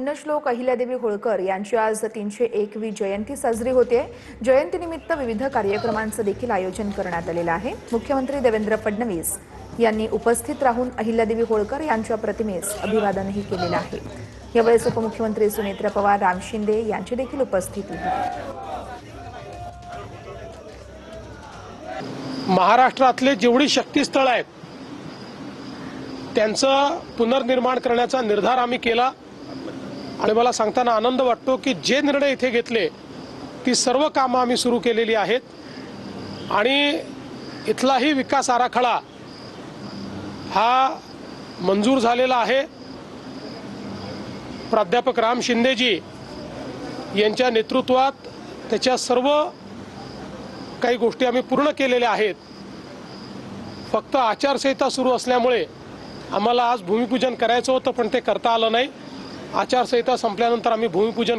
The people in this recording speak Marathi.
पुण्यश्लोक अहिल्यादेवी होळकर यांची आज 301वी जयंती साजरी होते। जयंतीनिमित्त विविध कार्यक्रमांचं देखील आयोजन करण्यात आलेलं आहे। मुख्यमंत्री देवेंद्र फडणवीस यांनी उपस्थित राहून अहिल्यादेवी होळकर यांच्या प्रतिमेस अभिवादनही केलेलं आहे। यावेळेस उपमुख्यमंत्री सुनेत्रा पवार, राम शिंदे यांची देखील उपस्थिती होती। महाराष्ट्रातले जेवढी शक्तीस्थळ आहेत त्यांचं पुनर्निर्माण करण्याचा निर्धार आम्ही केला आणि मला सांगताना आनंद वाटतो की जे निर्णय इथे घेतले ती सर्व कामं आम्ही सुरू केलेली आहेत आणि इथलाही विकास आराखडा हा मंजूर झालेला आहे। प्राध्यापक राम शिंदेजी यांच्या नेतृत्वात त्याच्या सर्व काही गोष्टी आम्ही पूर्ण केलेल्या आहेत। फक्त आचारसंहिता सुरू असल्यामुळे आम्हाला आज भूमिपूजन करायचं होतं पण ते करता आलं नाही। आचारसंहिता संपल्यानंतर आम्ही भूमिपूजन